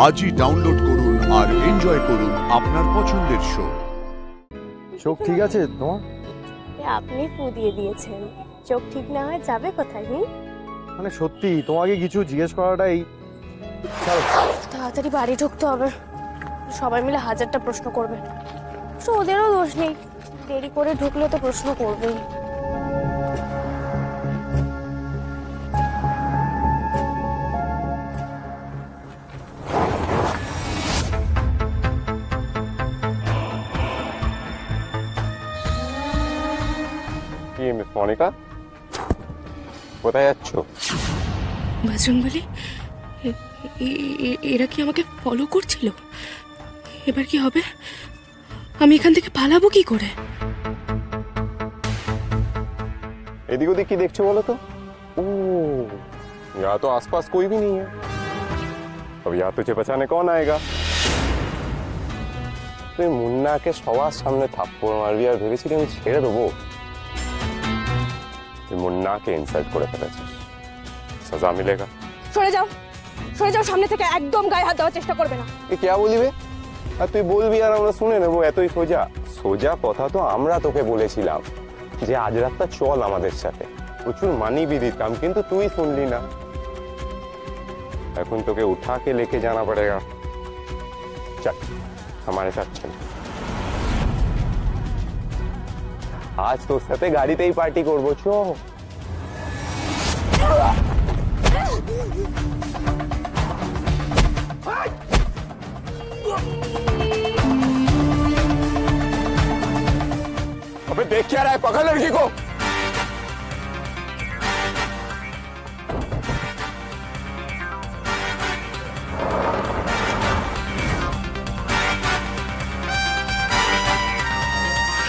আজই ডাউনলোড করুন আর এনজয় করুন আপনার পছন্দের শো। চোখ ঠিক আছে তোমার? আপনি ফু দিয়ে দিয়েছেন, চোখ ঠিক না হয় যাবে কোথায়? মানে সত্যি তোমাকে কিছু জিজ্ঞেস করাটাই। তাড়াতাড়ি বাড়ি ঢুকতে হবে, সবাই মিলে হাজারটা প্রশ্ন করবে। ওদেরও দোষ নেই, দেরি করে ঢুকলে তো প্রশ্ন করবেই। কি মিস মনিকা, কোথায় যাচ্ছ? বজরংবলী, এরা কি আমাকে ফলো করছিল? এবার কি হবে? আমি এখান থেকে পালাবো কি করে? এদিক ওদিক কি দেখছো বলো তো? ও यहाँ तो आसपास कोई भी नहीं है। अब यहाँ तुझे बचाने कौन आएगा? তুই মুন্নাকে সবার সামনে থাপ্পড় মারবি আর ভেবেছিলি আমি ছেড়ে দেবো? তুই মুন্নাকে ইনসাল্ট করে ফেলেছিস, সাজা মিলেগা। সরে যাও, সরে যাও সামনে থেকে, একদম গায়ে হাত দেওয়ার চেষ্টা করবে না। এ কে বলিবে? আর তুই বলবি আর আমরা শুনে নেবো, এতই সোজা? সোজা কথা তো আমরা তোকে বলেছিলাম যে আজ রাতটা চল আমাদের সাথে, প্রচুর মানি भी দিতাম, কিন্তু তুই শুনলি না। এখন তোকে उठा के लेके जाना पड़ेगा। चल हमारे साथ चल, आज তোর সাথে গাড়িতেই পার্টি করবো, চো। अबे देख क्या रहा है, पकड़ लड़की को।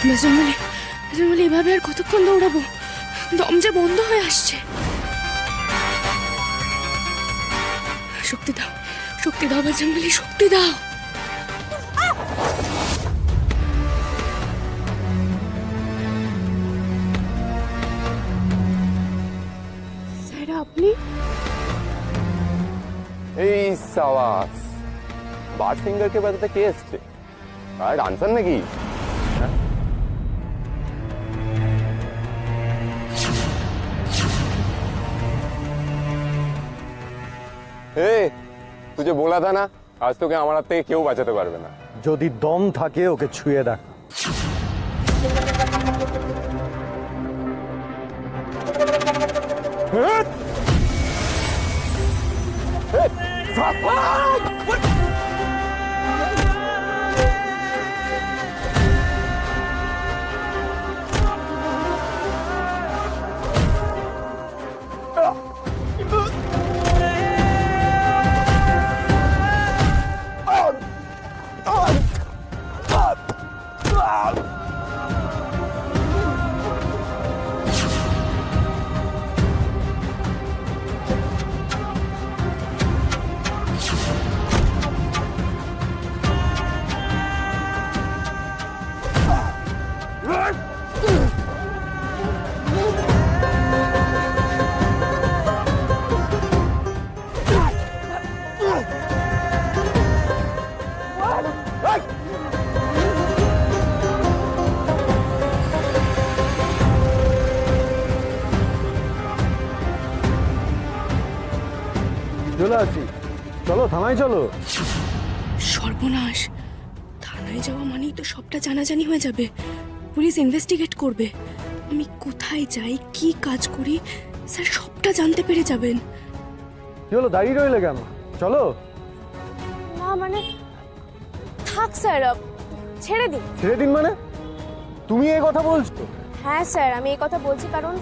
বজরংবলী, এভাবে আর কতক্ষণ দৌড়াবো? দম যে বন্ধ হয়ে আসছে। শক্তি দাও, শক্তি দাও বজরংবলী, শক্তি দাও। স্যার আপনি? এই সাওয়াস, বার সিঙ্গারকে বাজাতে কে এসছে? আর ডান্সার নাকি? तुझे बोला था ना, आज तो क्या हमारा ते क्यों बचाते पारबे ना। যদি দম থাকে ওকে ছুঁয়ে দেখ। চলো আসি, চলো থানায় চলো। সর্বনাশ, থানায় যাওয়া মানেই তো সবটা জানাজানি হয়ে যাবে, পুলিশ ইনভেস্টিগেট করবে। আমি কোথায় যাই, কি কাজ করি, স্যার সবটা জানতে পেরে যাবেন। চলো, দাঁড়িয়ে রইলে কেন? চলো। না মানে থাক স্যার, ছেড়ে দিন। ছেড়ে দিন মানে? তুমি এই কথা বলছো? হ্যাঁ স্যার, আমি এই কথা বলছি কারণ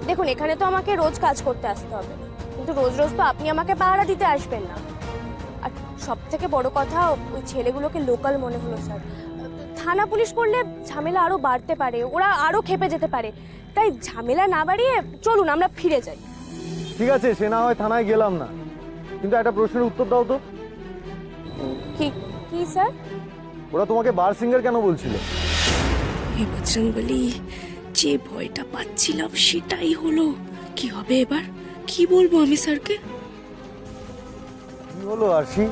দেখুন এখানে তো আমাকে রোজ কাজ করতে আসতে হবে, কিন্তু রোজ রোজ তো আপনি আমাকে পাহারা দিতে আসবেন না। আর সব থেকে বড় কথা, ওই ছেলেগুলোকে লোকাল মনে হলো স্যার। থানা পুলিশ করলে ঝামেলা আরো বাড়তে পারে, ওরা আরো খেপে যেতে পারে। তাই ঝামেলা না বাড়িয়ে চলুন আমরা ফিরে যাই। ঠিক আছে, সে না হয় থানায় গেলাম না, কিন্তু একটা প্রশ্নের উত্তর দাও তো। কি কি স্যার? ওরা তোমাকে বার সিঙ্গার কেন বলছিল? বজরংবলী, যে ভয়টা পাচ্ছিলাম সেটাই হলো। কি হবে এবার? কি বলবো আমি স্যারকে? কি হলো আরশি?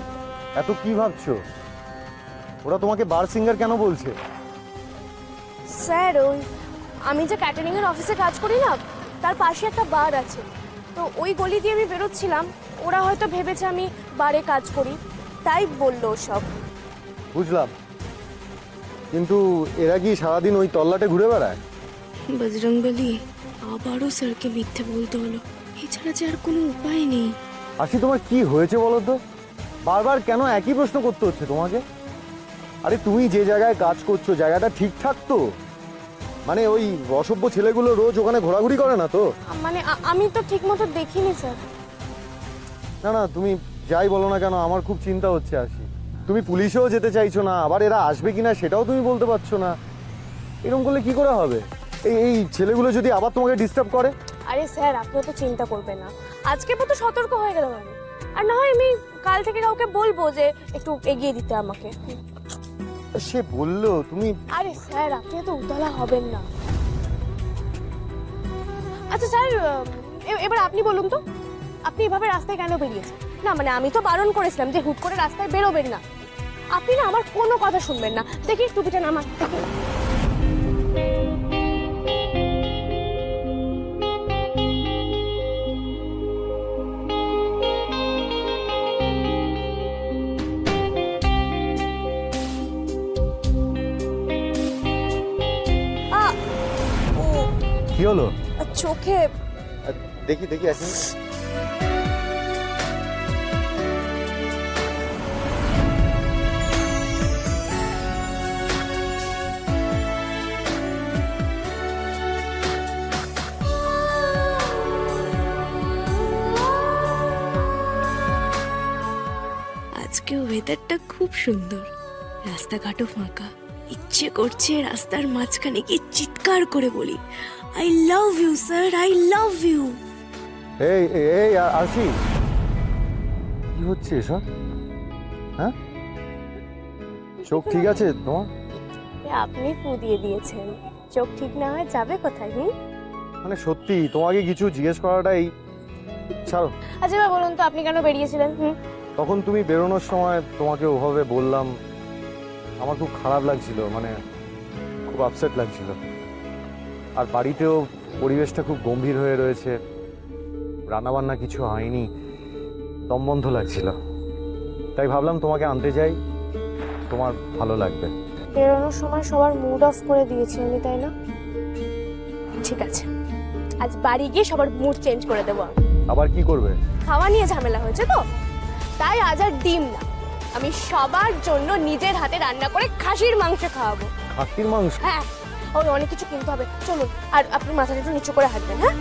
এত কি ভাবছো? ওরা তোমাকে বার সিঙ্গার কেন বলছে? স্যার ওই আমি যে ক্যাটারিং এর অফিসে কাজ করি না, তার পাশে একটা বার আছে, তো ওই গলি দিয়ে আমি বেরোচ্ছিলাম, ওরা হয়তো ভেবেছে আমি বারে কাজ করি, তাই বললো সব। বুঝলাম, কিন্তু এরা কি সারাদিন ওই তল্লাটে ঘুরে বেড়ায়? বজরংবলী, আবারও স্যারকে মিথ্যে বলতে হলো, এছাড়া যে আর কোনো উপায় নেই। আশি, তোমার কি হয়েছে বলো তো? বারবার কেন একই প্রশ্ন করতে হচ্ছে তোমাকে? আরে তুমি যে জায়গায় কাজ করছো জায়গাটা ঠিকঠাক তো? মানে ওই অসভ্য ছেলেগুলো রোজ ওখানে ঘোরাঘুরি করে না তো? মানে আমি তো ঠিক মতো দেখিনি স্যার। না না, তুমি যাই বলো না কেন আমার খুব চিন্তা হচ্ছে আশি। তুমি পুলিশেও যেতে চাইছো না, আবার এরা আসবে কিনা সেটাও তুমি বলতে পারছো না। এরকম করলে কি করে হবে? এই ছেলেগুলো যদি আবার তোমাকে ডিস্টার্ব করে? আরে স্যার আপনি তো চিন্তা করবেন না, আজকে তো সতর্ক হয়ে গেলাম আমি, আর না হয় আমি কাল থেকে কাউকে বলবো যে একটু এগিয়ে দিতে আমাকে। সে বললো তুমি। আরে স্যার আপনি তো উতলা হবেন না। আচ্ছা স্যার, এবার আপনি বলুন তো, আপনি এভাবে রাস্তায় কেন বেরিয়েছেন? না মানে আমি তো বারণ করেছিলাম যে হুট করে রাস্তায় বেরোবেন না, আপনি না আমার কোনো কথা শুনবেন না। দেখি টুপিটা নামা, দেখি। কি হলো? চোখে। দেখি দেখি এখন। আজকে ওয়েদারটা খুব সুন্দর, রাস্তাঘাটও ফাঁকা, ইচ্ছে করছে রাস্তার মাঝখানে গিয়ে চিৎকার করে বলি, I love you sir, I love you. এই এই আশি, কি হচ্ছে এসব? হ্যাঁ, চোখ ঠিক আছে তোমার? আপনি ফু দিয়ে দিয়েছেন, চোখ ঠিক না হয় যাবে কোথায়? মানে সত্যি তোমাকে কিছু জিজ্ঞেস করাটাই। ছাড়ো। আচ্ছা এবার বলুন তো আপনি কেন বেরিয়েছিলেন? তখন তুমি বেরোনোর সময় তোমাকে ওভাবে বললাম, আমার খুব খারাপ লাগছিল, মানে খুব আপসেট লাগছিল। আর বাড়িতেও পরিবেশটা খুব গম্ভীর হয়ে রয়েছে, রান্নাবান্না কিছু হয়নি, দমবন্ধ লাগছিল, তাই ভাবলাম তোমাকে আনতে যাই, তোমার ভালো লাগবে। বেরোনোর সময় সবার মুড অফ করে দিয়েছি আমি, তাই না? ঠিক আছে, আজ বাড়ি গিয়ে সবার মুড চেঞ্জ করে দেবো। আবার কি করবে? খাওয়া নিয়ে ঝামেলা হয়েছে তো, তাই আজ আর ডিম না, আমি সবার জন্য নিজের হাতে রান্না করে খাসির মাংস খাওয়াবো। খাসির মাংস? হ্যাঁ, ওই অনেক কিছু কিনতে হবে, চলুন। আর আপনি মাথাটা একটু নিচু করে হাঁটবেন। হ্যাঁ